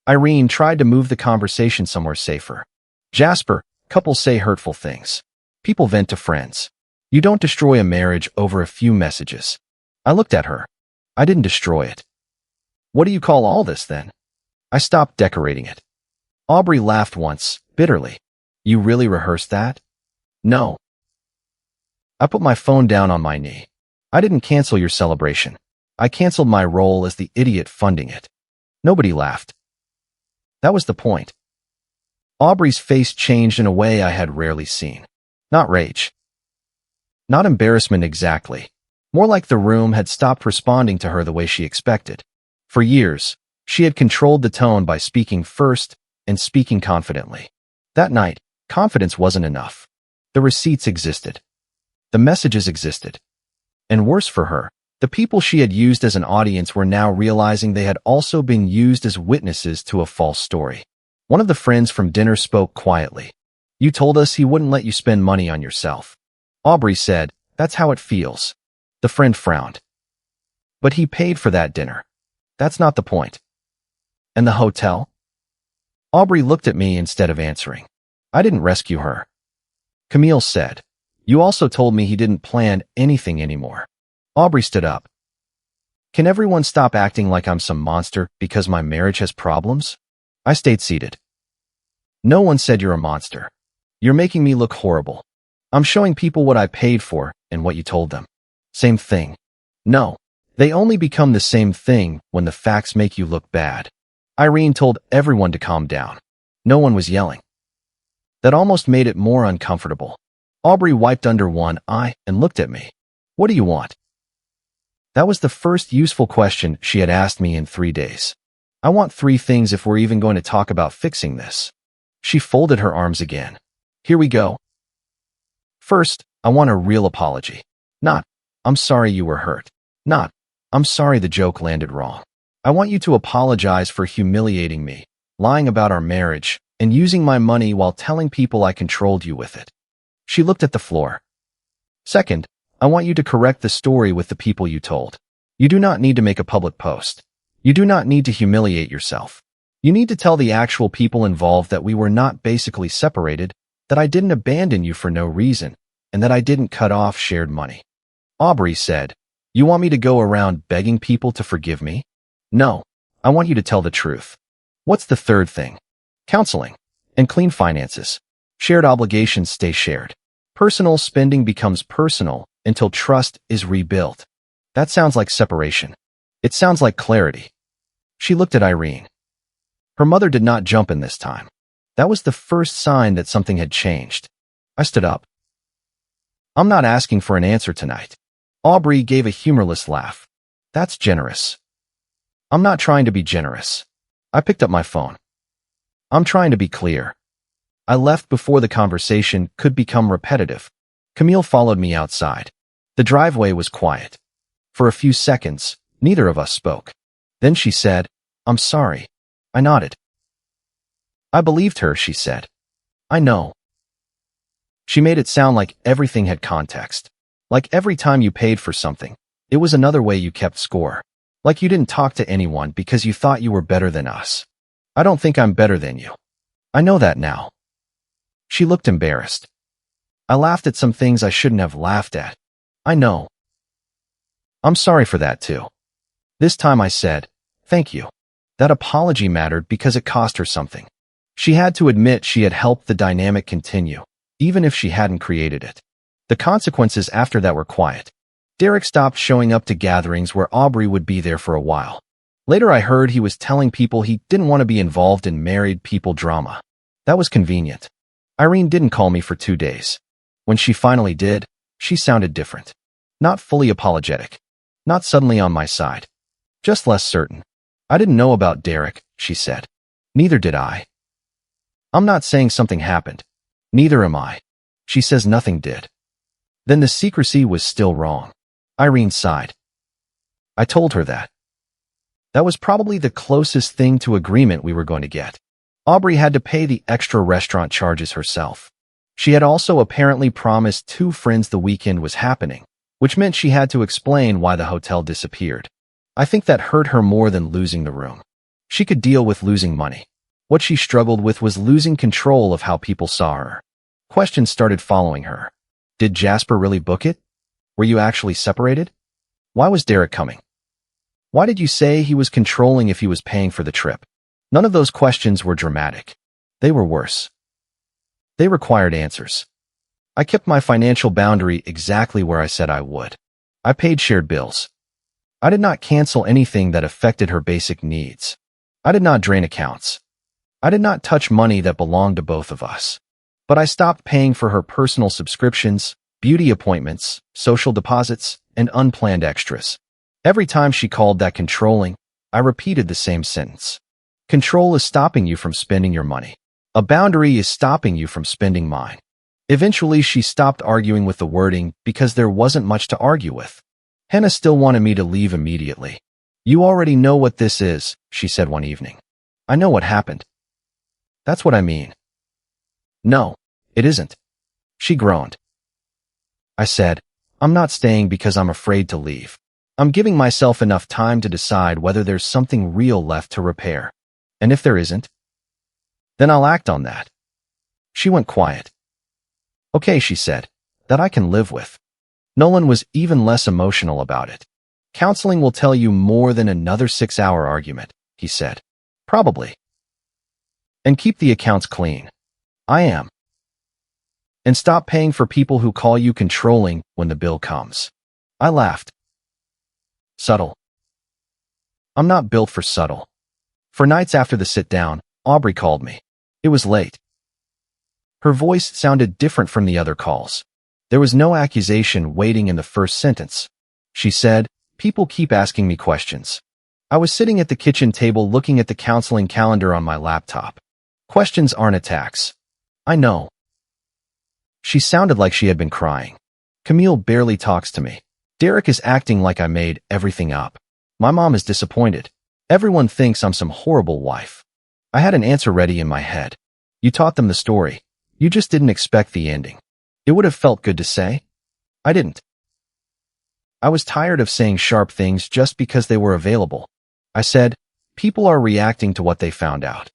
Speaker 1: Irene tried to move the conversation somewhere safer. Jasper, couples say hurtful things. People vent to friends. You don't destroy a marriage over a few messages. I looked at her. I didn't destroy it. What do you call all this then? I stopped decorating it. Aubrey laughed once, bitterly. You really rehearsed that? No. I put my phone down on my knee. I didn't cancel your celebration. I canceled my role as the idiot funding it. Nobody laughed. That was the point. Aubrey's face changed in a way I had rarely seen. Not rage. Not embarrassment exactly. More like the room had stopped responding to her the way she expected. For years, she had controlled the tone by speaking first and speaking confidently. That night, confidence wasn't enough. The receipts existed. The messages existed. And worse for her, the people she had used as an audience were now realizing they had also been used as witnesses to a false story. One of the friends from dinner spoke quietly. You told us he wouldn't let you spend money on yourself. Aubrey said, that's how it feels. The friend frowned. But he paid for that dinner. That's not the point. And the hotel? Aubrey looked at me instead of answering. I didn't rescue her. Camille said, you also told me he didn't plan anything anymore. Aubrey stood up. Can everyone stop acting like I'm some monster because my marriage has problems? I stayed seated. No one said you're a monster. You're making me look horrible. I'm showing people what I paid for and what you told them. Same thing. No, they only become the same thing when the facts make you look bad. Irene told everyone to calm down. No one was yelling. That almost made it more uncomfortable. Aubrey wiped under one eye and looked at me. What do you want? That was the first useful question she had asked me in 3 days. I want 3 things if we're even going to talk about fixing this. She folded her arms again. Here we go. First, I want a real apology. Not, I'm sorry you were hurt. Not, I'm sorry the joke landed wrong. I want you to apologize for humiliating me, lying about our marriage, and using my money while telling people I controlled you with it. She looked at the floor. Second, I want you to correct the story with the people you told. You do not need to make a public post. You do not need to humiliate yourself. You need to tell the actual people involved that we were not basically separated, that I didn't abandon you for no reason, and that I didn't cut off shared money. Aubrey said, You want me to go around begging people to forgive me? No, I want you to tell the truth. What's the third thing? Counseling and clean finances. Shared obligations stay shared. Personal spending becomes personal until trust is rebuilt. That sounds like separation. It sounds like clarity. She looked at Irene. Her mother did not jump in this time. That was the first sign that something had changed. I stood up. I'm not asking for an answer tonight. Aubrey gave a humorless laugh. That's generous. I'm not trying to be generous. I picked up my phone. I'm trying to be clear. I left before the conversation could become repetitive. Camille followed me outside. The driveway was quiet. For a few seconds, neither of us spoke. Then she said, I'm sorry. I nodded. I believed her, she said. I know. She made it sound like everything had context. Like every time you paid for something, it was another way you kept score. Like you didn't talk to anyone because you thought you were better than us. I don't think I'm better than you. I know that now. She looked embarrassed. I laughed at some things I shouldn't have laughed at. I know. I'm sorry for that too. This time I said, thank you. That apology mattered because it cost her something. She had to admit she had helped the dynamic continue, even if she hadn't created it. The consequences after that were quiet. Derek stopped showing up to gatherings where Aubrey would be there for a while. Later I heard he was telling people he didn't want to be involved in married people drama. That was convenient. Irene didn't call me for 2 days. When she finally did, she sounded different. Not fully apologetic. Not suddenly on my side. Just less certain. I didn't know about Derek, she said. Neither did I. I'm not saying something happened. Neither am I. She says nothing did. Then the secrecy was still wrong. Irene sighed. I told her that. That was probably the closest thing to agreement we were going to get. Aubrey had to pay the extra restaurant charges herself. She had also apparently promised 2 friends the weekend was happening, which meant she had to explain why the hotel disappeared. I think that hurt her more than losing the room. She could deal with losing money. What she struggled with was losing control of how people saw her. Questions started following her. Did Jasper really book it? Were you actually separated? Why was Derek coming? Why did you say he was controlling if he was paying for the trip? None of those questions were dramatic. They were worse. They required answers. I kept my financial boundary exactly where I said I would. I paid shared bills. I did not cancel anything that affected her basic needs. I did not drain accounts. I did not touch money that belonged to both of us. But I stopped paying for her personal subscriptions, beauty appointments, social deposits, and unplanned extras. Every time she called that controlling, I repeated the same sentence. Control is stopping you from spending your money. A boundary is stopping you from spending mine. Eventually, she stopped arguing with the wording because there wasn't much to argue with. Hannah still wanted me to leave immediately. You already know what this is, she said one evening. I know what happened. That's what I mean. No, it isn't. She groaned. I said, I'm not staying because I'm afraid to leave. I'm giving myself enough time to decide whether there's something real left to repair. And if there isn't, then I'll act on that. She went quiet. Okay, she said, that I can live with. Nolan was even less emotional about it. Counseling will tell you more than another 6-hour argument, he said. Probably. And keep the accounts clean. I am. And stop paying for people who call you controlling when the bill comes. I laughed. Subtle. I'm not built for subtle. For nights after the sit-down, Aubrey called me. It was late. Her voice sounded different from the other calls. There was no accusation waiting in the first sentence. She said, people keep asking me questions. I was sitting at the kitchen table looking at the counseling calendar on my laptop. Questions aren't attacks. I know. She sounded like she had been crying. Camille barely talks to me. Derek is acting like I made everything up. My mom is disappointed. Everyone thinks I'm some horrible wife. I had an answer ready in my head. You taught them the story. You just didn't expect the ending. It would have felt good to say. I didn't. I was tired of saying sharp things just because they were available. I said, people are reacting to what they found out.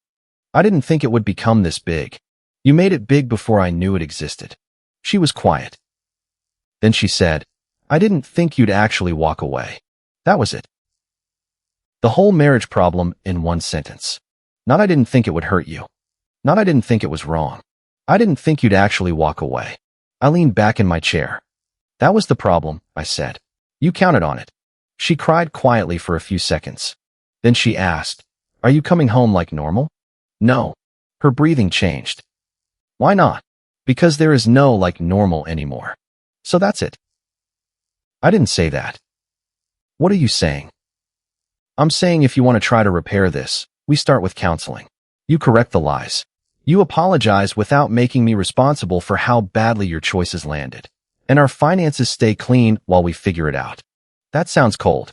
Speaker 1: I didn't think it would become this big. You made it big before I knew it existed. She was quiet. Then she said, I didn't think you'd actually walk away. That was it. The whole marriage problem in one sentence. Not I didn't think it would hurt you. Not I didn't think it was wrong. I didn't think you'd actually walk away. I leaned back in my chair. That was the problem, I said. You counted on it. She cried quietly for a few seconds. Then she asked, are you coming home like normal? No. Her breathing changed. Why not? Because there is no like normal anymore. So that's it. I didn't say that. What are you saying? I'm saying if you want to try to repair this, we start with counseling. You correct the lies. You apologize without making me responsible for how badly your choices landed. And our finances stay clean while we figure it out. That sounds cold.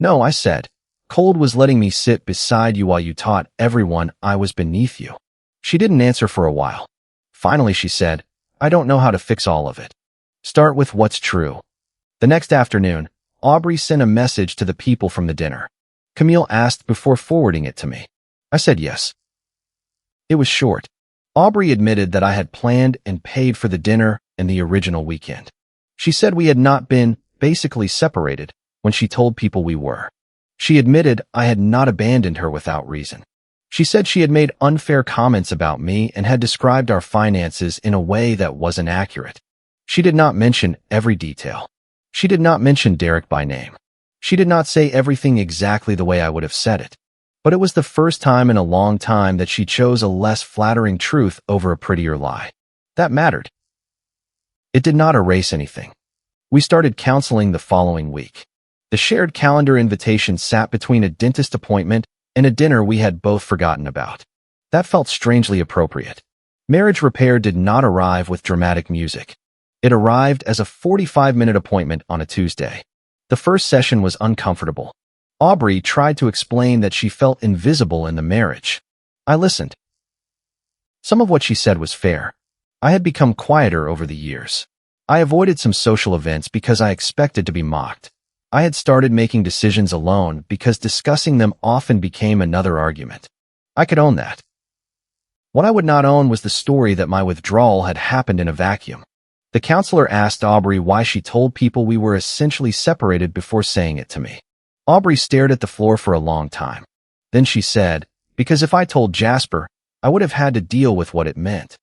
Speaker 1: No, I said. Cold was letting me sit beside you while you taught everyone I was beneath you. She didn't answer for a while. Finally, she said, I don't know how to fix all of it. Start with what's true. The next afternoon, Aubrey sent a message to the people from the dinner. Camille asked before forwarding it to me. I said yes. It was short. Aubrey admitted that I had planned and paid for the dinner and the original weekend. She said we had not been basically separated when she told people we were. She admitted I had not abandoned her without reason. She said she had made unfair comments about me and had described our finances in a way that wasn't accurate. She did not mention every detail. She did not mention Derek by name. She did not say everything exactly the way I would have said it. But it was the first time in a long time that she chose a less flattering truth over a prettier lie. That mattered. It did not erase anything. We started counseling the following week. The shared calendar invitation sat between a dentist appointment and a dinner we had both forgotten about. That felt strangely appropriate. Marriage repair did not arrive with dramatic music. It arrived as a 45-minute appointment on a Tuesday. The first session was uncomfortable. Aubrey tried to explain that she felt invisible in the marriage. I listened. Some of what she said was fair. I had become quieter over the years. I avoided some social events because I expected to be mocked. I had started making decisions alone because discussing them often became another argument. I could own that. What I would not own was the story that my withdrawal had happened in a vacuum. The counselor asked Aubrey why she told people we were essentially separated before saying it to me. Aubrey stared at the floor for a long time. Then she said, because if I told Jasper, I would have had to deal with what it meant.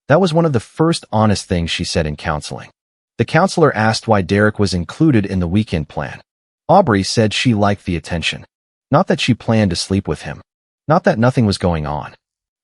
Speaker 1: That was one of the first honest things she said in counseling. The counselor asked why Derek was included in the weekend plan. Aubrey said she liked the attention. Not that she planned to sleep with him. Not that nothing was going on.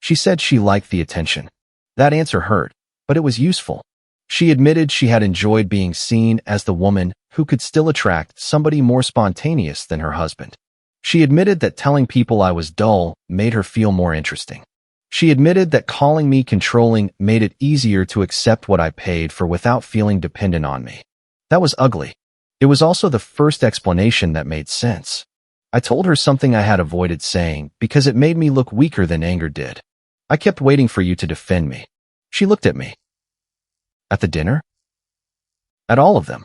Speaker 1: She said she liked the attention. That answer hurt, but it was useful. She admitted she had enjoyed being seen as the woman who could still attract somebody more spontaneous than her husband. She admitted that telling people I was dull made her feel more interesting. She admitted that calling me controlling made it easier to accept what I paid for without feeling dependent on me. That was ugly. It was also the first explanation that made sense. I told her something I had avoided saying because it made me look weaker than anger did. I kept waiting for you to defend me. She looked at me. At the dinner? At all of them.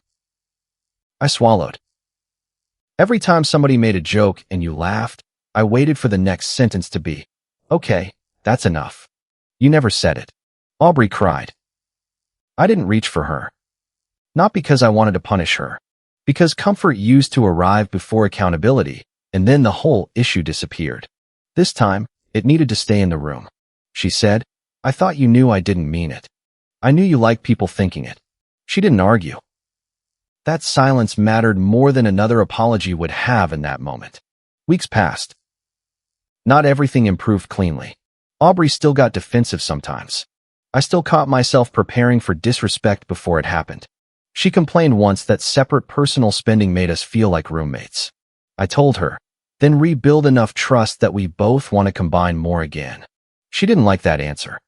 Speaker 1: I swallowed. Every time somebody made a joke and you laughed, I waited for the next sentence to be, okay, that's enough. You never said it. Aubrey cried. I didn't reach for her. Not because I wanted to punish her. Because comfort used to arrive before accountability, and then the whole issue disappeared. This time, it needed to stay in the room. She said, I thought you knew I didn't mean it. I knew you liked people thinking it. She didn't argue. That silence mattered more than another apology would have in that moment. Weeks passed. Not everything improved cleanly. Aubrey still got defensive sometimes. I still caught myself preparing for disrespect before it happened. She complained once that separate personal spending made us feel like roommates. I told her, then rebuild enough trust that we both want to combine more again. She didn't like that answer.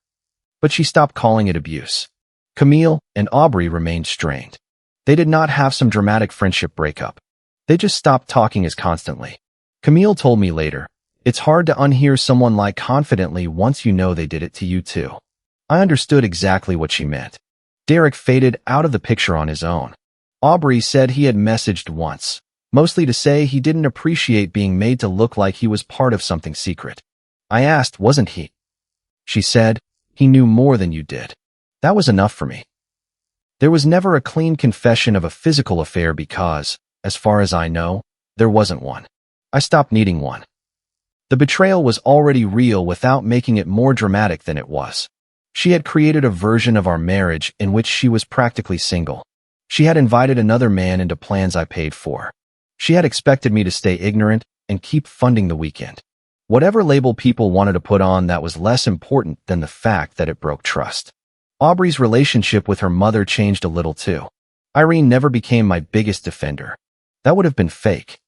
Speaker 1: But she stopped calling it abuse. Camille and Aubrey remained strained. They did not have some dramatic friendship breakup. They just stopped talking as constantly. Camille told me later, "It's hard to unhear someone lie confidently once you know they did it to you too." I understood exactly what she meant. Derek faded out of the picture on his own. Aubrey said he had messaged once, mostly to say he didn't appreciate being made to look like he was part of something secret. I asked, "Wasn't he?" She said, "He knew more than you did." That was enough for me. There was never a clean confession of a physical affair because, as far as I know, there wasn't one. I stopped needing one. The betrayal was already real without making it more dramatic than it was. She had created a version of our marriage in which she was practically single. She had invited another man into plans I paid for. She had expected me to stay ignorant and keep funding the weekend. Whatever label people wanted to put on, that was less important than the fact that it broke trust. Aubrey's relationship with her mother changed a little too. Irene never became my biggest defender. That would have been fake.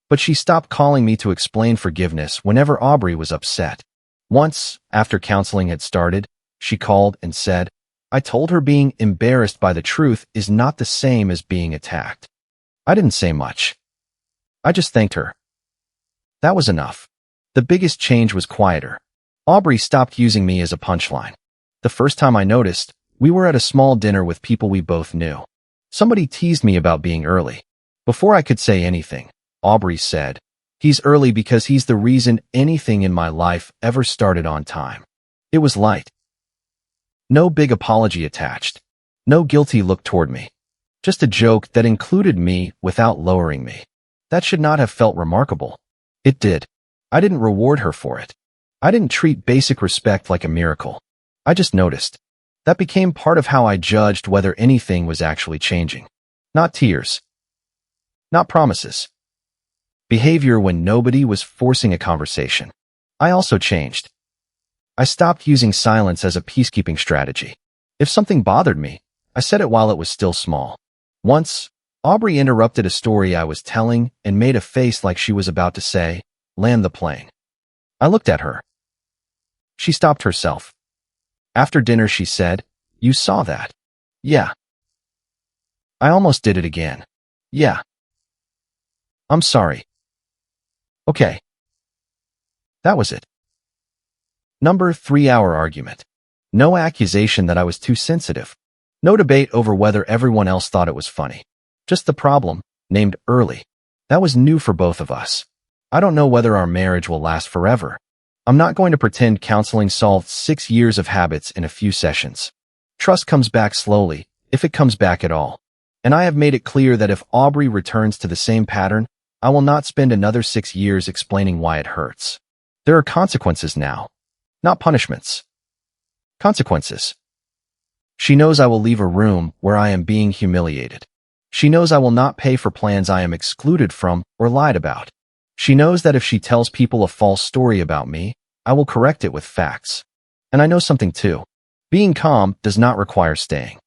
Speaker 1: But she stopped calling me to explain forgiveness whenever Aubrey was upset. Once, after counseling had started, she called and said, "I told her being embarrassed by the truth is not the same as being attacked." I didn't say much. I just thanked her. That was enough. The biggest change was quieter. Aubrey stopped using me as a punchline. The first time I noticed, we were at a small dinner with people we both knew. Somebody teased me about being early. Before I could say anything, Aubrey said, "He's early because he's the reason anything in my life ever started on time." It was light. No big apology attached. No guilty look toward me. Just a joke that included me without lowering me. That should not have felt remarkable. It did. I didn't reward her for it. I didn't treat basic respect like a miracle. I just noticed. That became part of how I judged whether anything was actually changing. Not tears. Not promises. Behavior when nobody was forcing a conversation. I also changed. I stopped using silence as a peacekeeping strategy. If something bothered me, I said it while it was still small. Once, Aubrey interrupted a story I was telling and made a face like she was about to say, "Land the plane." I looked at her. She stopped herself. After dinner she said, "You saw that?" "Yeah." I almost did it again. "Yeah." "I'm sorry." "Okay." That was it. Number 3-hour argument. No accusation that I was too sensitive. No debate over whether everyone else thought it was funny. Just the problem, named early. That was new for both of us. I don't know whether our marriage will last forever. I'm not going to pretend counseling solved 6 years of habits in a few sessions. Trust comes back slowly, if it comes back at all. And I have made it clear that if Aubrey returns to the same pattern, I will not spend another 6 years explaining why it hurts. There are consequences now. Not punishments. Consequences. She knows I will leave a room where I am being humiliated. She knows I will not pay for plans I am excluded from or lied about. She knows that if she tells people a false story about me, I will correct it with facts. And I know something too. Being calm does not require staying.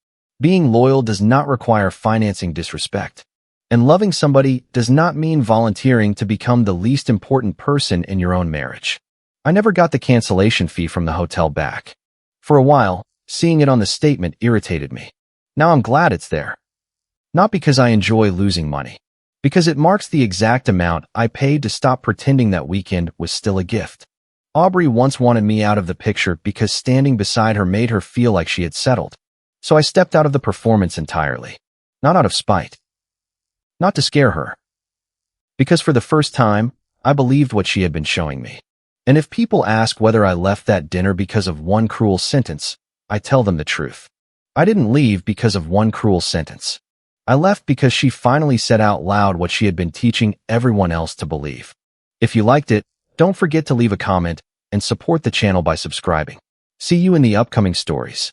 Speaker 1: Being loyal does not require financing disrespect. And loving somebody does not mean volunteering to become the least important person in your own marriage. I never got the cancellation fee from the hotel back. For a while, seeing it on the statement irritated me. Now I'm glad it's there. Not because I enjoy losing money. Because it marks the exact amount I paid to stop pretending that weekend was still a gift. Aubrey once wanted me out of the picture because standing beside her made her feel like she had settled. So I stepped out of the performance entirely. Not out of spite. Not to scare her. Because for the first time, I believed what she had been showing me. And if people ask whether I left that dinner because of one cruel sentence, I tell them the truth. I didn't leave because of one cruel sentence. I left because she finally said out loud what she had been teaching everyone else to believe. If you liked it, don't forget to leave a comment and support the channel by subscribing. See you in the upcoming stories.